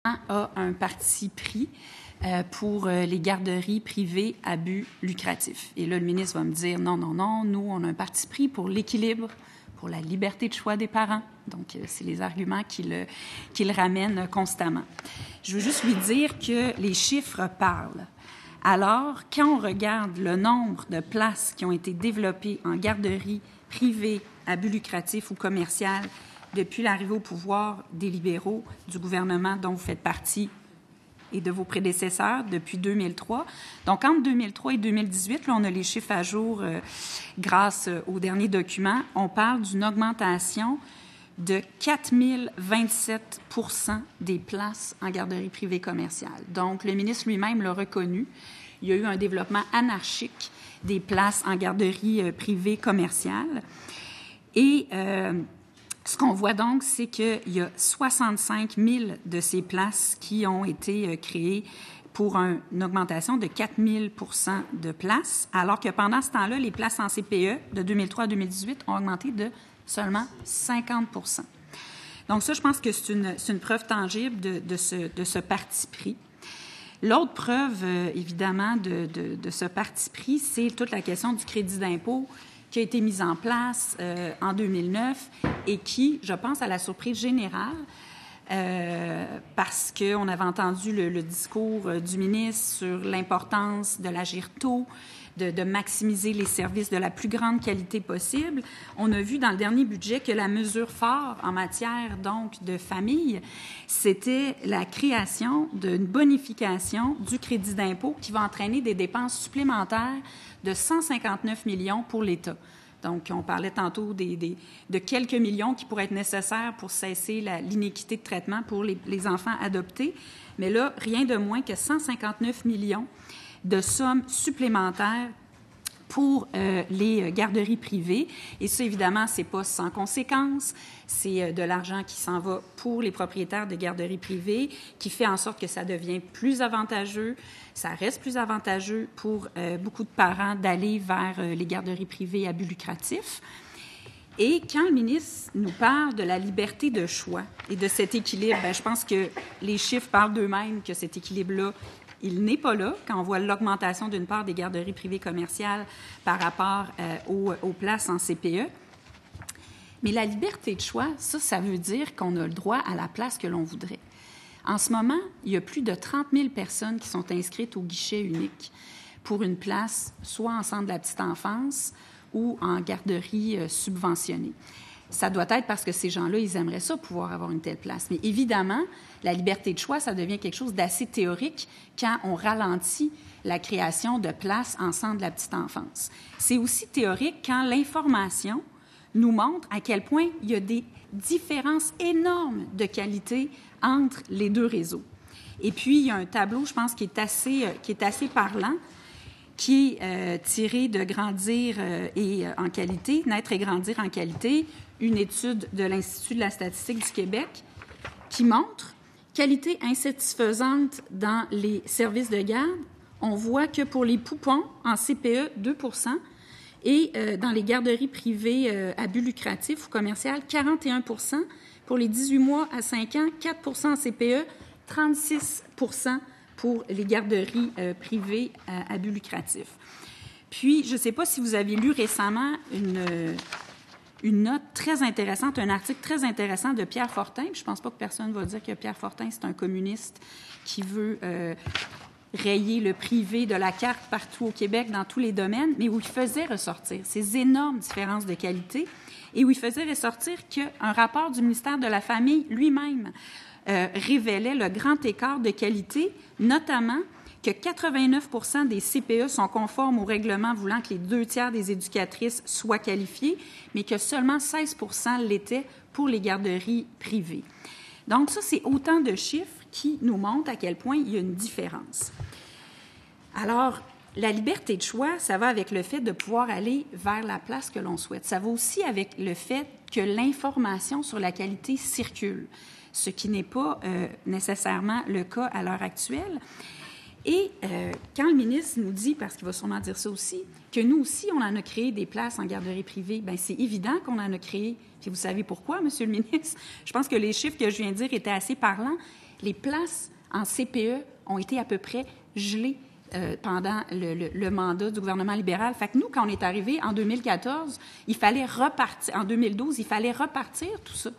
a un parti pris pour les garderies privées à but lucratif. Et là, le ministre va me dire, non, nous, on a un parti pris pour l'équilibre, pour la liberté de choix des parents. Donc, c'est les arguments qu'il ramène constamment. Je veux juste lui dire que les chiffres parlent. Alors, quand on regarde le nombre de places qui ont été développées en garderies privées à but lucratif ou commercial depuis l'arrivée au pouvoir des libéraux du gouvernement dont vous faites partie et de vos prédécesseurs depuis 2003. Donc, entre 2003 et 2018, là, on a les chiffres à jour grâce aux derniers documents. On parle d'une augmentation de 4027 % des places en garderie privée commerciale. Donc, le ministre lui-même l'a reconnu. Il y a eu un développement anarchique des places en garderie privée commerciale. Et ce qu'on voit donc, c'est qu'il y a 65 000 de ces places qui ont été créées pour une augmentation de 4 000 % de places, alors que pendant ce temps-là, les places en CPE de 2003 à 2018 ont augmenté de seulement 50 %. Donc ça, je pense que c'est une preuve tangible de ce parti pris. L'autre preuve, évidemment, de ce parti pris, c'est toute la question du crédit d'impôt qui a été mise en place en 2009 et qui, je pense, à la surprise générale, parce qu'on avait entendu le discours du ministre sur l'importance de l'agir tôt, de maximiser les services de la plus grande qualité possible. On a vu dans le dernier budget que la mesure phare en matière, donc, de famille, c'était la création d'une bonification du crédit d'impôt qui va entraîner des dépenses supplémentaires de 159 millions pour l'État. Donc, on parlait tantôt de quelques millions qui pourraient être nécessaires pour cesser l'inéquité de traitement pour les enfants adoptés. Mais là, rien de moins que 159 millions de sommes supplémentaires pour les garderies privées. Et ça, évidemment, c'est pas sans conséquence. C'est de l'argent qui s'en va pour les propriétaires de garderies privées, qui fait en sorte que ça devient plus avantageux. Ça reste plus avantageux pour beaucoup de parents d'aller vers les garderies privées à but lucratif. Et quand le ministre nous parle de la liberté de choix et de cet équilibre, bien, je pense que les chiffres parlent d'eux-mêmes que cet équilibre-là, il n'est pas là quand on voit l'augmentation d'une part des garderies privées commerciales par rapport aux places en CPE. Mais la liberté de choix, ça veut dire qu'on a le droit à la place que l'on voudrait. En ce moment, il y a plus de 30 000 personnes qui sont inscrites au guichet unique pour une place, soit en centre de la petite enfance ou en garderie subventionnée. Ça doit être parce que ces gens-là, ils aimeraient ça, pouvoir avoir une telle place. Mais évidemment, la liberté de choix, ça devient quelque chose d'assez théorique quand on ralentit la création de places en centre de la petite enfance. C'est aussi théorique quand l'information nous montre à quel point il y a des différences énormes de qualité entre les deux réseaux. Et puis, il y a un tableau, je pense, qui est assez parlant, qui est tiré de Grandir en qualité, Naître et grandir en qualité, une étude de l'Institut de la statistique du Québec qui montre qualité insatisfaisante dans les services de garde. On voit que pour les poupons en CPE, 2 % et dans les garderies privées à but lucratif ou commercial, 41 %. Pour les 18 mois à 5 ans, 4 % en CPE, 36 % pour les garderies privées à but lucratif. Puis, je ne sais pas si vous avez lu récemment une note très intéressante, un article très intéressant de Pierre Fortin. Je ne pense pas que personne va dire que Pierre Fortin, c'est un communiste qui veut rayer le privé de la carte partout au Québec dans tous les domaines, mais où il faisait ressortir ces énormes différences de qualité et où il faisait ressortir qu'un rapport du ministère de la Famille lui-même révélait le grand écart de qualité, notamment que 89 % des CPE sont conformes au règlement voulant que les 2/3 des éducatrices soient qualifiées, mais que seulement 16 % l'étaient pour les garderies privées. Donc ça, c'est autant de chiffres qui nous montrent à quel point il y a une différence. Alors, la liberté de choix, ça va avec le fait de pouvoir aller vers la place que l'on souhaite. Ça va aussi avec le fait que l'information sur la qualité circule, ce qui n'est pas nécessairement le cas à l'heure actuelle. Et quand le ministre nous dit, parce qu'il va sûrement dire ça aussi, que nous aussi, on en a créé des places en garderie privée, bien, c'est évident qu'on en a créé. Puis vous savez pourquoi, Monsieur le ministre? Je pense que les chiffres que je viens de dire étaient assez parlants. les places en CPE ont été à peu près gelées pendant le mandat du gouvernement libéral. Fait que nous, quand on est arrivé en 2014, il fallait repartir. En 2012, il fallait repartir tout ça.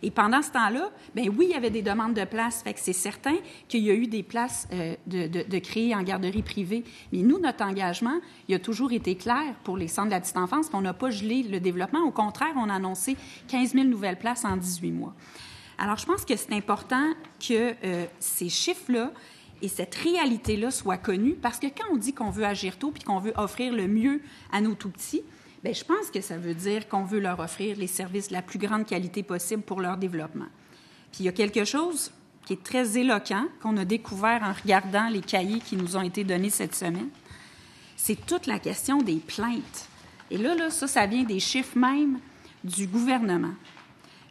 Et pendant ce temps-là, bien oui, il y avait des demandes de places. Fait que c'est certain qu'il y a eu des places de créer en garderie privée. Mais nous, notre engagement, il a toujours été clair pour les centres de la petite enfance. On n'a pas gelé le développement. Au contraire, on a annoncé 15 000 nouvelles places en 18 mois. Alors, je pense que c'est important que ces chiffres-là et cette réalité-là soit connue, parce que quand on dit qu'on veut agir tôt puis qu'on veut offrir le mieux à nos tout-petits, bien, je pense que ça veut dire qu'on veut leur offrir les services de la plus grande qualité possible pour leur développement. Puis il y a quelque chose qui est très éloquent, qu'on a découvert en regardant les cahiers qui nous ont été donnés cette semaine, c'est toute la question des plaintes. Et là, ça vient des chiffres même du gouvernement.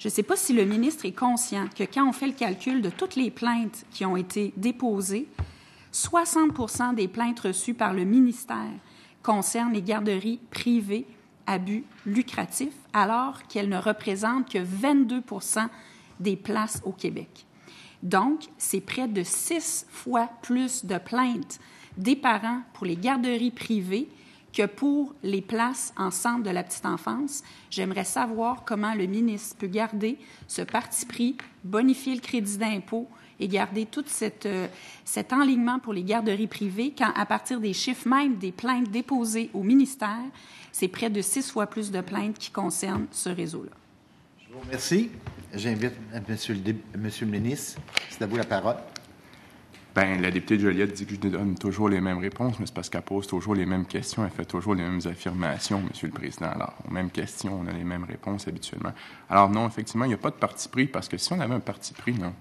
Je ne sais pas si le ministre est conscient que quand on fait le calcul de toutes les plaintes qui ont été déposées, 60 des plaintes reçues par le ministère concernent les garderies privées à but lucratif, alors qu'elles ne représentent que 22 des places au Québec. Donc, c'est près de 6 fois plus de plaintes des parents pour les garderies privées que pour les places en centre de la petite enfance. J'aimerais savoir comment le ministre peut garder ce parti pris, bonifier le crédit d'impôt et garder tout cet enlignement pour les garderies privées quand, à partir des chiffres même des plaintes déposées au ministère, c'est près de 6 fois plus de plaintes qui concernent ce réseau-là. Je vous remercie. J'invite Monsieur le ministre. C'est à vous la parole. Bien, la députée Joliette dit que je donne toujours les mêmes réponses, mais c'est parce qu'elle pose toujours les mêmes questions, elle fait toujours les mêmes affirmations, Monsieur le Président. Alors, aux mêmes questions, on a les mêmes réponses habituellement. Alors non, effectivement, il n'y a pas de parti pris, parce que si on avait un parti pris, non,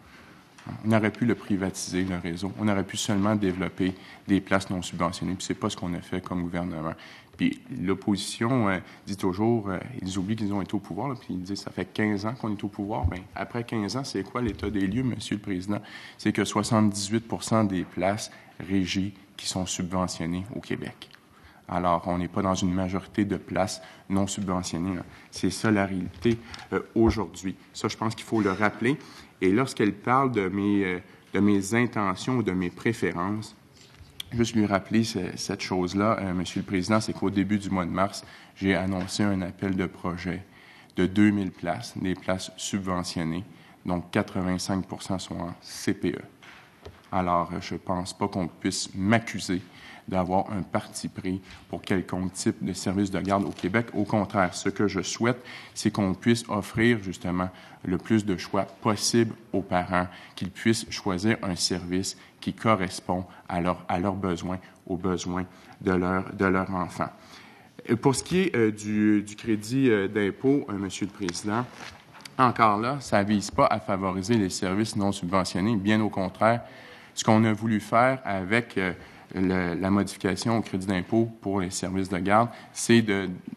on aurait pu le privatiser, le réseau. On aurait pu seulement développer des places non subventionnées, puis c'est pas ce qu'on a fait comme gouvernement. Puis l'opposition dit toujours, ils oublient qu'ils ont été au pouvoir, là, puis ils disent ça fait 15 ans qu'on est au pouvoir. Bien, après 15 ans, c'est quoi l'état des lieux, Monsieur le Président? C'est que 78 des places régies qui sont subventionnées au Québec. Alors, on n'est pas dans une majorité de places non subventionnées, là. C'est ça la réalité aujourd'hui. Ça, je pense qu'il faut le rappeler. Et lorsqu'elle parle de mes intentions ou de mes préférences, juste lui rappeler cette chose-là, Monsieur le Président, c'est qu'au début du mois de mars, j'ai annoncé un appel de projet de 2000 places, des places subventionnées, donc 85 sont en CPE. Alors, je ne pense pas qu'on puisse m'accuser d'avoir un parti pris pour quelconque type de service de garde au Québec. Au contraire, ce que je souhaite, c'est qu'on puisse offrir justement le plus de choix possible aux parents, qu'ils puissent choisir un service qui correspond à leurs besoins, aux besoins de leur enfant. Pour ce qui est du crédit d'impôt, Monsieur le Président, encore là, ça ne vise pas à favoriser les services non subventionnés. Bien au contraire, ce qu'on a voulu faire avec la modification au crédit d'impôt pour les services de garde, c'est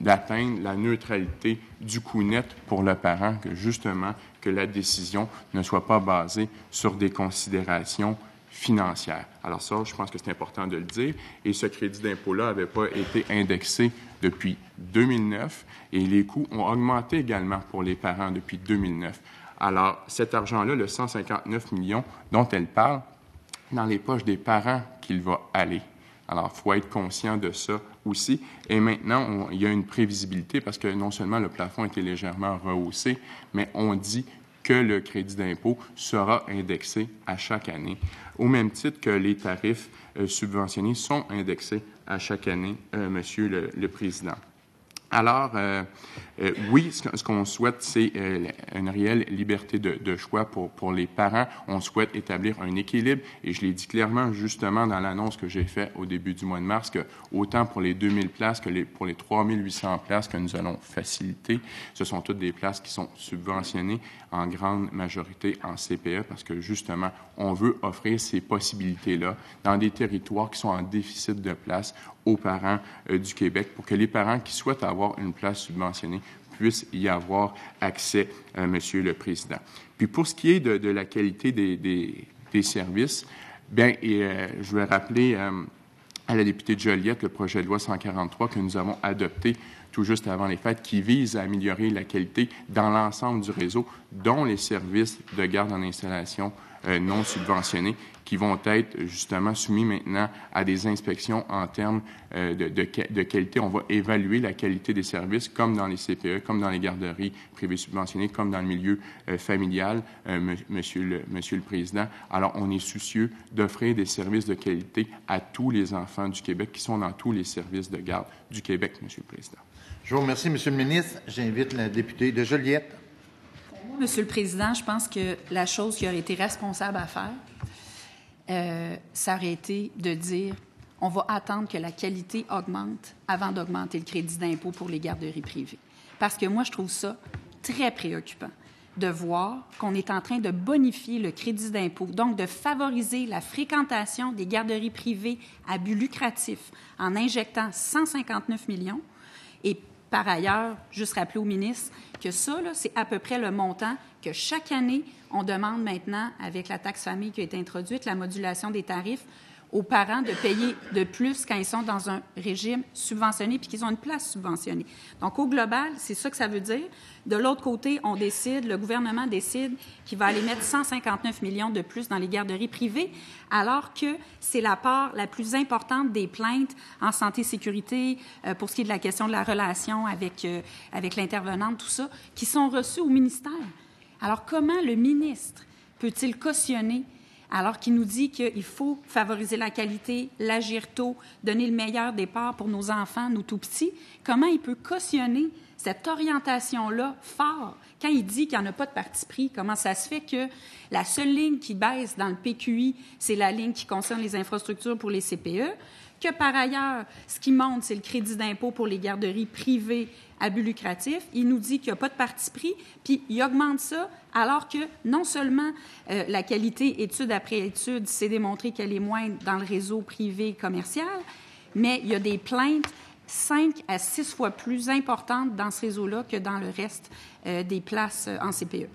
d'atteindre la neutralité du coût net pour le parent, que justement, que la décision ne soit pas basée sur des considérations financières. Alors ça, je pense que c'est important de le dire. Et ce crédit d'impôt-là n'avait pas été indexé depuis 2009 et les coûts ont augmenté également pour les parents depuis 2009. Alors, cet argent-là, le 159 millions dont elle parle, dans les poches des parents qu'il va aller. Alors, il faut être conscient de ça aussi. Et maintenant, il y a une prévisibilité parce que non seulement le plafond a été légèrement rehaussé, mais on dit que le crédit d'impôt sera indexé à chaque année, au même titre que les tarifs subventionnés sont indexés à chaque année, Monsieur le Président. Alors, oui, ce qu'on souhaite, c'est une réelle liberté de choix pour les parents. On souhaite établir un équilibre et je l'ai dit clairement justement dans l'annonce que j'ai faite au début du mois de mars que autant pour les 2000 places que pour les 3800 places que nous allons faciliter, ce sont toutes des places qui sont subventionnées en grande majorité en CPE parce que justement, on veut offrir ces possibilités-là dans des territoires qui sont en déficit de places aux parents du Québec pour que les parents qui souhaitent avoir une place subventionnée puissent y avoir accès, Monsieur le Président. Puis pour ce qui est de la qualité des services, bien, je vais rappeler à la députée de Joliette le projet de loi 143 que nous avons adopté tout juste avant les fêtes, qui vise à améliorer la qualité dans l'ensemble du réseau, dont les services de garde en installation non subventionnés qui vont être justement soumis maintenant à des inspections en termes de qualité. On va évaluer la qualité des services comme dans les CPE, comme dans les garderies privées subventionnées, comme dans le milieu familial, Monsieur le Président. Alors, on est soucieux d'offrir des services de qualité à tous les enfants du Québec qui sont dans tous les services de garde du Québec, Monsieur le Président. Je vous remercie, Monsieur le ministre. J'invite la députée de Joliette. Monsieur le Président, je pense que la chose qui aurait été responsable à faire, ça aurait été de dire on va attendre que la qualité augmente avant d'augmenter le crédit d'impôt pour les garderies privées. Parce que moi, je trouve ça très préoccupant de voir qu'on est en train de bonifier le crédit d'impôt, donc de favoriser la fréquentation des garderies privées à but lucratif en injectant 159 millions. Et par ailleurs, juste rappeler au ministre que ça, là, c'est à peu près le montant que chaque année, on demande maintenant, avec la taxe famille qui a été introduite, la modulation des tarifs, aux parents de payer de plus quand ils sont dans un régime subventionné puis qu'ils ont une place subventionnée. Donc, au global, c'est ça que ça veut dire. De l'autre côté, on décide, le gouvernement décide qu'il va aller mettre 159 millions de plus dans les garderies privées, alors que c'est la part la plus importante des plaintes en santé-sécurité, pour ce qui est de la question de la relation avec l'intervenante, tout ça, qui sont reçues au ministère. Alors, comment le ministre peut-il cautionner alors qu'il nous dit qu'il faut favoriser la qualité, l'agir tôt, donner le meilleur départ pour nos enfants, nos tout-petits? Comment il peut cautionner cette orientation-là fort quand il dit qu'il n'y en a pas de parti pris? Comment ça se fait que la seule ligne qui baisse dans le PQI, c'est la ligne qui concerne les infrastructures pour les CPE, que par ailleurs, ce qui monte, c'est le crédit d'impôt pour les garderies privées à but lucratif. Il nous dit qu'il n'y a pas de parti pris, puis il augmente ça, alors que non seulement la qualité, étude après étude, s'est démontré qu'elle est moindre dans le réseau privé commercial, mais il y a des plaintes 5 à 6 fois plus importantes dans ce réseau-là que dans le reste des places en CPE.